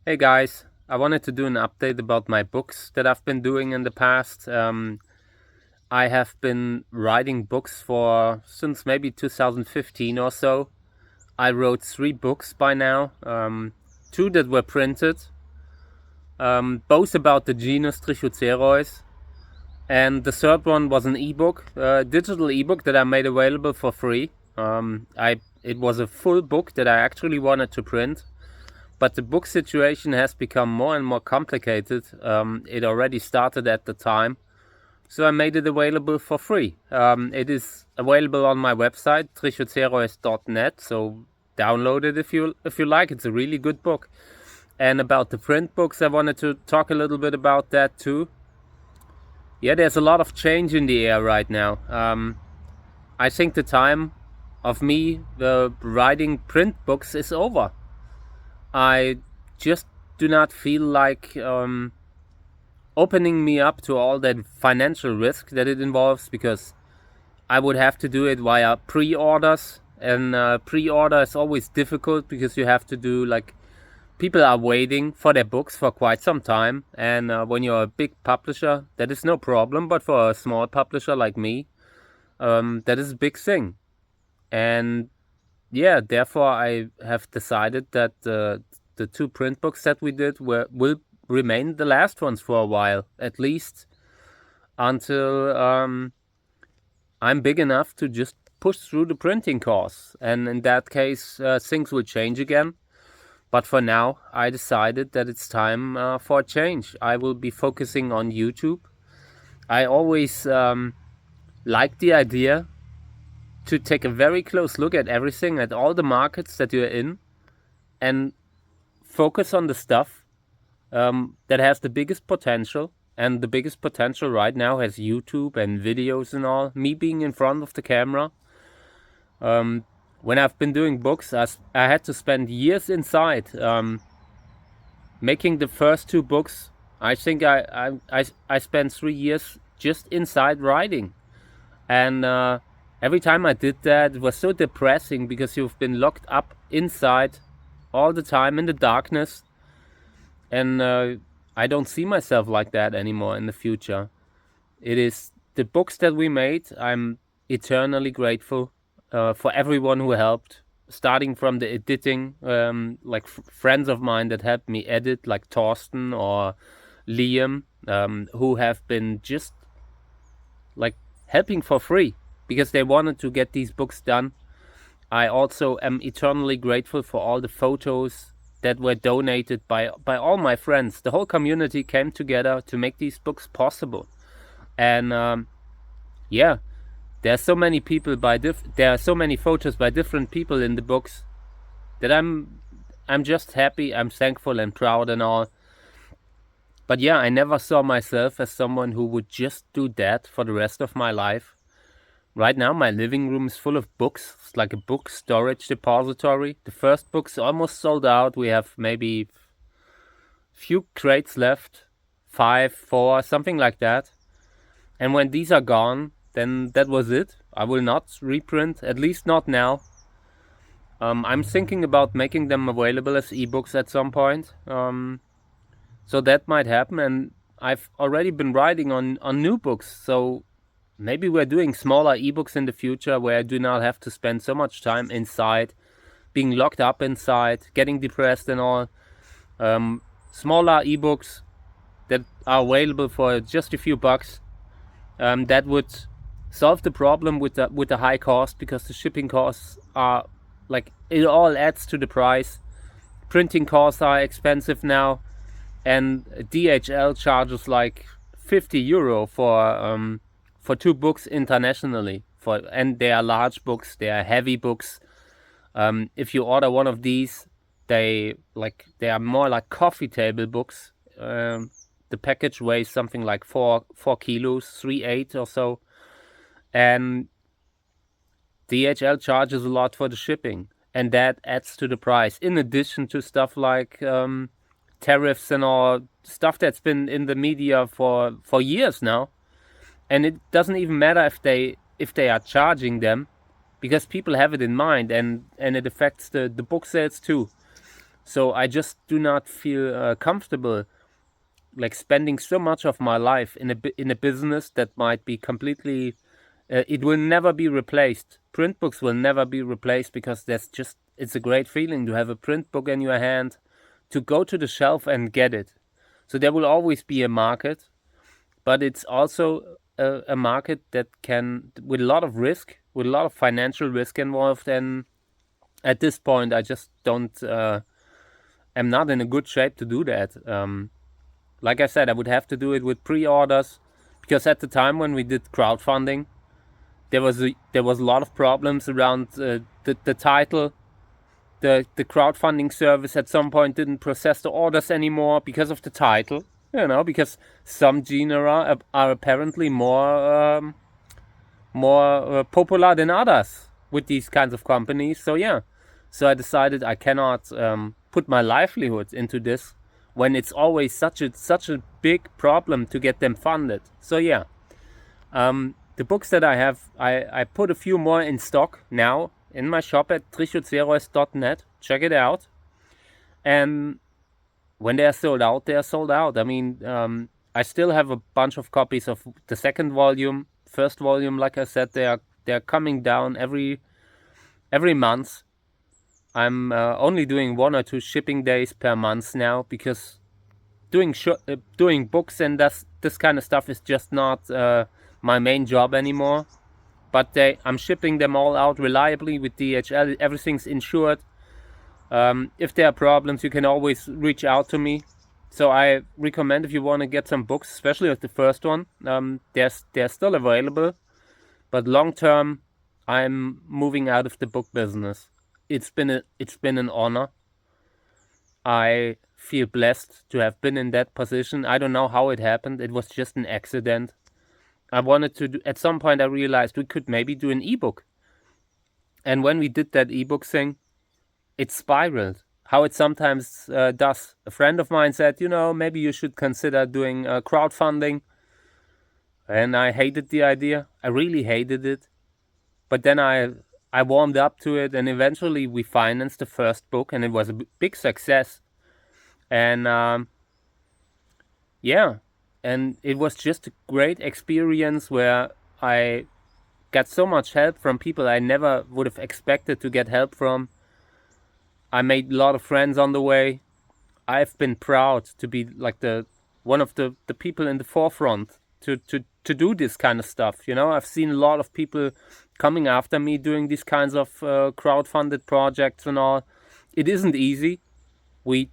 Hey guys, I wanted to do an update about my books that I've been doing in the past. I have been writing books for since maybe 2015 or so. I wrote 3 books by now, 2 that were printed, both about the genus Trichocereus, and the third one was an ebook, a digital ebook that I made available for free. It was a full book that I actually wanted to print. But the book situation has become more and more complicated. It already started at the time, so I made it available for free. It is available on my website, trichocereus.net, so download it if you like. It's a really good book. And about the print books, I wanted to talk a little bit about that too. Yeah, there's a lot of change in the air right now. I think the time of me writing print books is over. I just do not feel like opening me up to all that financial risk that it involves, because I would have to do it via pre-orders, and pre-order is always difficult because you have to do people are waiting for their books for quite some time, and when you're a big publisher, that is no problem, but for a small publisher like me, that is a big thing. And yeah, therefore I have decided that the 2 print books that we did will remain the last ones for a while, at least until I'm big enough to just push through the printing course. And in that case, things will change again. But for now, I decided that it's time for a change. I will be focusing on YouTube. I always like the idea to take a very close look at everything, at all the markets that you're in, and focus on the stuff that has the biggest potential. And the biggest potential right now has YouTube and videos and all. Me being in front of the camera. When I've been doing books, I had to spend years inside. Making the first 2 books, I think I spent 3 years just inside writing. And every time I did that, it was so depressing because you've been locked up inside all the time in the darkness. And I don't see myself like that anymore in the future. It is the books that we made. I'm eternally grateful for everyone who helped, starting from the editing, friends of mine that helped me edit, like Torsten or Liam, who have been just helping for free because they wanted to get these books done. I also am eternally grateful for all the photos that were donated by all my friends. The whole community came together to make these books possible. And yeah, there are so many people there are so many photos by different people in the books that I'm just happy, I'm thankful and proud and all. But yeah, I never saw myself as someone who would just do that for the rest of my life. Right now, my living room is full of books. It's like a book storage depository. The first book's almost sold out. We have maybe few crates left, 5, 4, something like that. And when these are gone, then that was it. I will not reprint, at least not now. I'm thinking about making them available as ebooks at some point. So that might happen, and I've already been writing on new books, so maybe we're doing smaller ebooks in the future where I do not have to spend so much time inside, being locked up inside, getting depressed and all. Smaller ebooks that are available for just a few bucks. That would solve the problem with the high cost, because the shipping costs are it all adds to the price. Printing costs are expensive now, and DHL charges like €50 for 2 books internationally. And they are large books, they are heavy books. If you order one of these, they are more like coffee table books. The package weighs something like 4 kilos, 3.8 or so, and DHL charges a lot for the shipping, and that adds to the price. In addition to stuff like tariffs and all stuff that's been in the media for years now. And it doesn't even matter if they are charging them, because people have it in mind, and it affects the book sales too. So I just do not feel comfortable like spending so much of my life in a business that might be completely it will never be replaced. Print books will never be replaced because it's a great feeling to have a print book in your hand, to go to the shelf and get it. So there will always be a market, but it's also a market that can, with a lot of risk, with a lot of financial risk involved. And at this point, I just don't, am not in a good shape to do that. Like I said, I would have to do it with pre-orders, because at the time when we did crowdfunding, there was a lot of problems around the title. The crowdfunding service at some point didn't process the orders anymore because of the title. Because some genera are apparently more popular than others with these kinds of companies. So yeah, so I decided I cannot put my livelihood into this when it's always such a big problem to get them funded. So yeah, the books that I have, I put a few more in stock now in my shop at trichotzeros.net. Check it out. And when they are sold out, they are sold out. I mean, I still have a bunch of copies of the second volume. First volume, like I said, they're coming down every month. I'm only doing 1 or 2 shipping days per month now, because doing books and this kind of stuff is just not my main job anymore. But I'm shipping them all out reliably with DHL. Everything's insured. If there are problems, you can always reach out to me. So I recommend, if you want to get some books, especially with the first one, they're still available. But long term, I'm moving out of the book business. It's been an honor. I feel blessed to have been in that position. I don't know how it happened. It was just an accident. I wanted to do, at some point I realized we could maybe do an ebook. And when we did that ebook thing, it spiraled, how it sometimes does. A friend of mine said, maybe you should consider doing crowdfunding. And I hated the idea. I really hated it. But then I warmed up to it, and eventually we financed the first book, and it was a big success. And yeah, and it was just a great experience where I got so much help from people I never would have expected to get help from. I made a lot of friends on the way. I've been proud to be like one of the people in the forefront to do this kind of stuff. I've seen a lot of people coming after me doing these kinds of crowdfunded projects and all. It isn't easy. We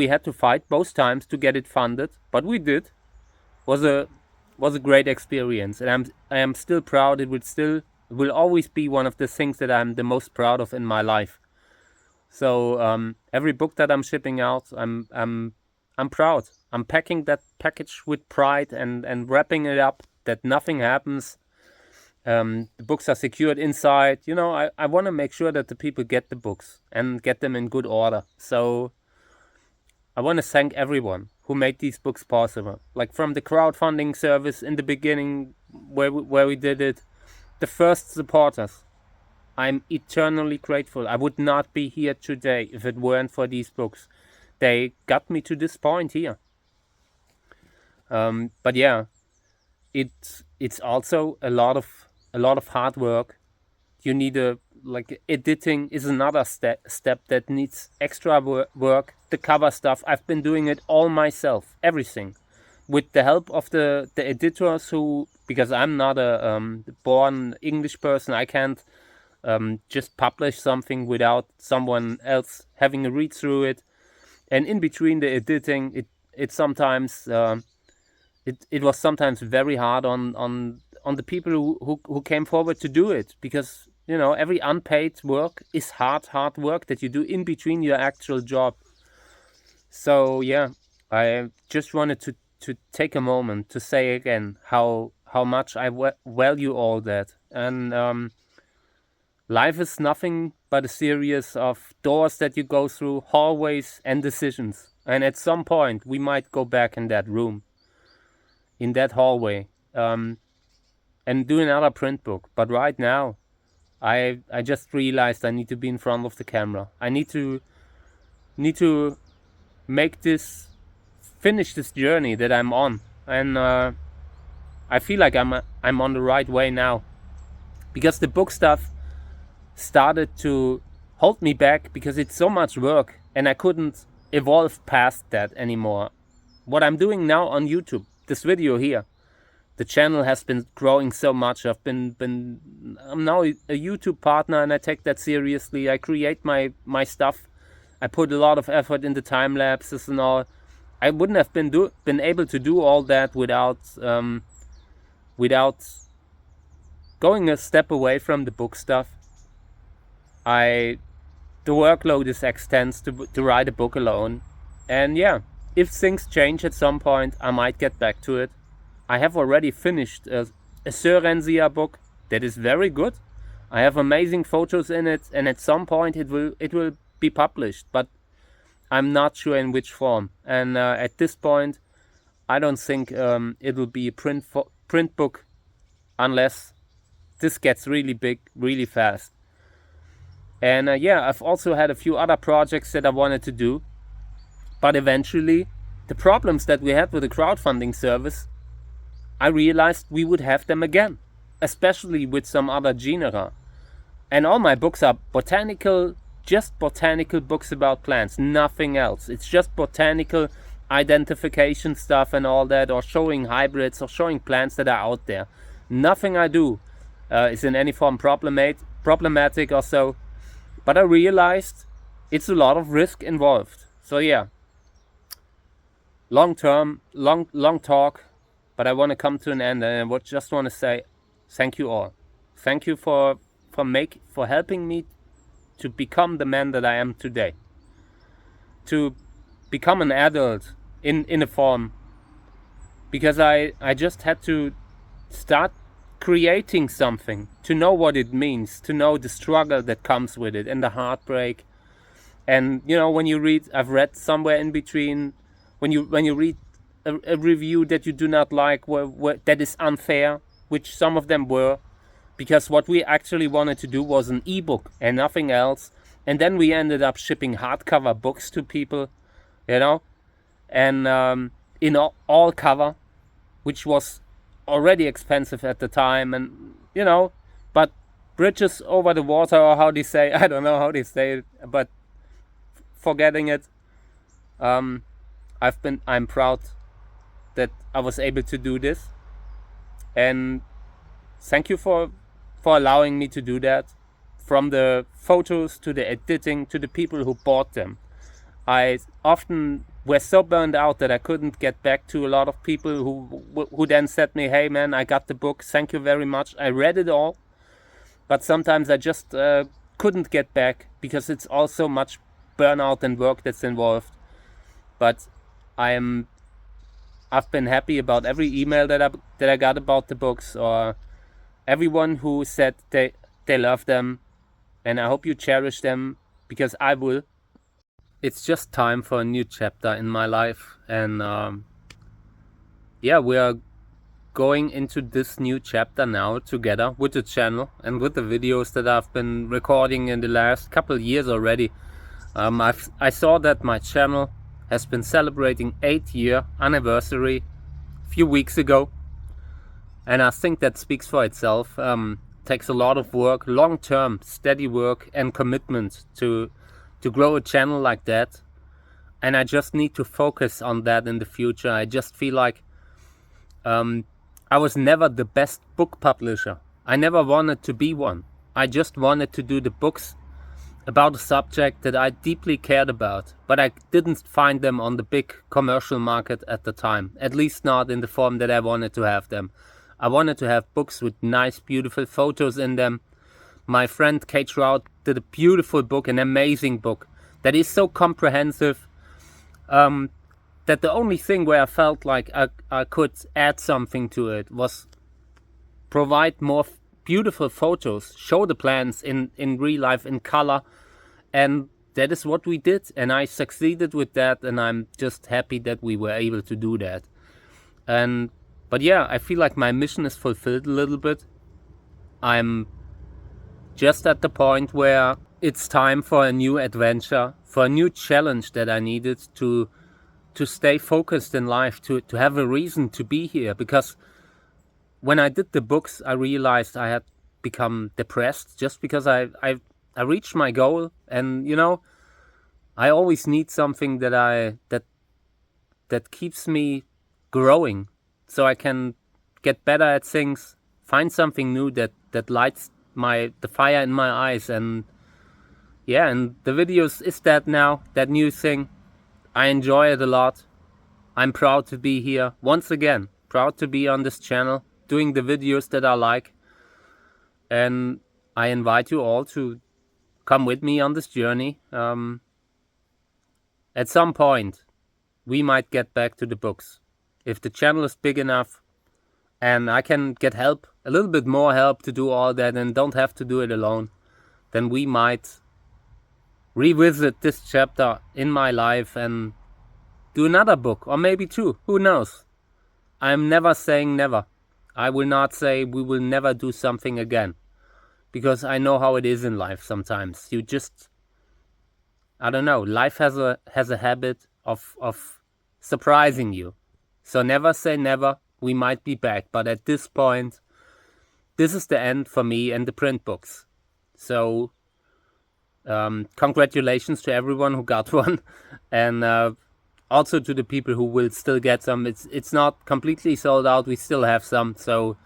had to fight both times to get it funded, but we did. Was a great experience, and I am still proud. It will always be one of the things that I'm the most proud of in my life. So every book that I'm shipping out, I'm proud. I'm packing that package with pride and wrapping it up that nothing happens. The books are secured inside. I want to make sure that the people get the books and get them in good order. So I want to thank everyone who made these books possible. Like from the crowdfunding service in the beginning, where we did it, the first supporters. I'm eternally grateful. I would not be here today if it weren't for these books. They got me to this point here. But yeah, it's also a lot of hard work. You need editing is another step that needs extra work. The cover stuff, I've been doing it all myself, everything, with the help of the editors because I'm not a born English person. I can't just publish something without someone else having a read through it. And in between the editing, it sometimes it was sometimes very hard on the people who came forward to do it, because every unpaid work is hard work that you do in between your actual job. So yeah, I just wanted to take a moment to say again how much I value all that. And life is nothing but a series of doors that you go through, hallways and decisions. And at some point, we might go back in that room, in that hallway, and do another print book. But right now, I just realized I need to be in front of the camera. I need to finish this journey that I'm on, and I feel like I'm on the right way now, because the book stuff started to hold me back because it's so much work and I couldn't evolve past that anymore. What I'm doing now on YouTube, this video here, the channel has been growing so much. I'm now a YouTube partner and I take that seriously. I create my stuff. I put a lot of effort in the time lapses and all. I wouldn't have been able to do all that without going a step away from the book stuff. The workload is extensive to write a book alone, and yeah, if things change at some point, I might get back to it. I have already finished a Sörensea book that is very good. I have amazing photos in it, and at some point it will be published, but I'm not sure in which form. And at this point, I don't think it will be a print book unless this gets really big, really fast. And yeah, I've also had a few other projects that I wanted to do, but eventually, the problems that we had with the crowdfunding service, I realized we would have them again, especially with some other genera. And all my books are botanical, just botanical books about plants, nothing else. It's just botanical identification stuff and all that, or showing hybrids or showing plants that are out there. Nothing I do is in any form problematic or so. But I realized it's a lot of risk involved. So yeah, long talk, but I want to come to an end, and I just want to say thank you all. Thank you for helping me to become the man that I am today. To become an adult in a form, because I just had to start creating something, to know what it means, to know the struggle that comes with it and the heartbreak. And you know, when you read, I've read somewhere in between, when you read a review that you do not like, that is unfair, which some of them were, because what we actually wanted to do was an ebook and nothing else, and then we ended up shipping hardcover books to people, you know, and in all cover, which was already expensive at the time, and you know, but bridges over the water, or how they say, I don't know how they say it, but forgetting it, I'm proud that I was able to do this, and thank you for allowing me to do that. From the photos to the editing to the people who bought them, I often were so burned out that I couldn't get back to a lot of people who then said me, hey man, I got the book, thank you very much, I read it all. But sometimes I just couldn't get back because it's all so much burnout and work that's involved. But I've been happy about every email that I got about the books, or everyone who said they love them, and I hope you cherish them, because I will. It's just time for a new chapter in my life, and yeah, we are going into this new chapter now together with the channel and with the videos that I've been recording in the last couple of years already. I saw that my channel has been celebrating 8-year anniversary a few weeks ago, and I think that speaks for itself. Takes a lot of work, long-term steady work and commitment to grow a channel like that, and I just need to focus on that in the future. I just feel like I was never the best book publisher. I never wanted to be one. I just wanted to do the books about a subject that I deeply cared about, but I didn't find them on the big commercial market at the time, at least not in the form that I wanted to have them. I wanted to have books with nice, beautiful photos in them. My friend Kate Trout did a beautiful book, an amazing book that is so comprehensive, that the only thing where I felt like I could add something to it was provide more beautiful photos, show the plants in real life, in color, and that is what we did, and I succeeded with that, and I'm just happy that we were able to do that. But yeah, I feel like my mission is fulfilled a little bit. I'm just at the point where it's time for a new adventure, for a new challenge that I needed to stay focused in life, to have a reason to be here. Because when I did the books, I realized I had become depressed just because I reached my goal, and I always need something that keeps me growing, so I can get better at things, find something new that lights the fire in my eyes. And yeah, and the videos is that now, that new thing. I enjoy it a lot. I'm proud to be here once again, proud to be on this channel doing the videos that I like, and I invite you all to come with me on this journey. At some point we might get back to the books if the channel is big enough and I can get help, a little bit more help to do all that, and don't have to do it alone. Then we might revisit this chapter in my life and do another book, or maybe two, who knows. I'm never saying never. I will not say we will never do something again, because I know how it is in life sometimes. You just, I don't know, life has a habit of surprising you. So never say never. We might be back, but at this point, this is the end for me and the print books. So congratulations to everyone who got one, and also to the people who will still get some. It's not completely sold out. We still have some, so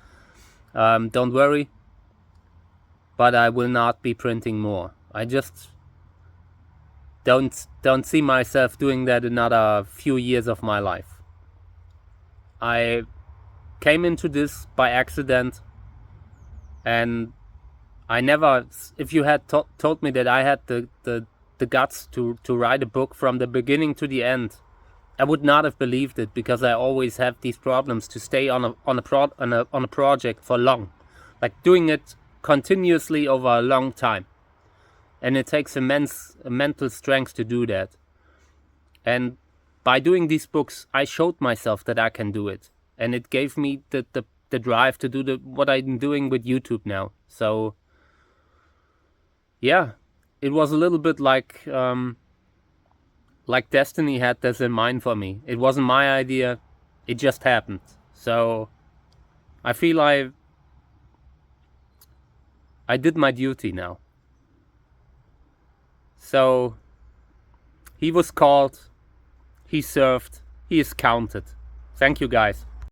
don't worry. But I will not be printing more. I just don't see myself doing that another few years of my life. I came into this by accident, and I never, if you had told me that I had the guts to write a book from the beginning to the end, I would not have believed it, because I always have these problems to stay on a project for long, like doing it continuously over a long time, and it takes immense mental strength to do that. And by doing these books, I showed myself that I can do it, and it gave me the drive to do what I'm doing with YouTube now. So yeah, it was a little bit like destiny had this in mind for me. It wasn't my idea, it just happened. So I feel I did my duty now. So he was called, he served, he is counted. Thank you, guys.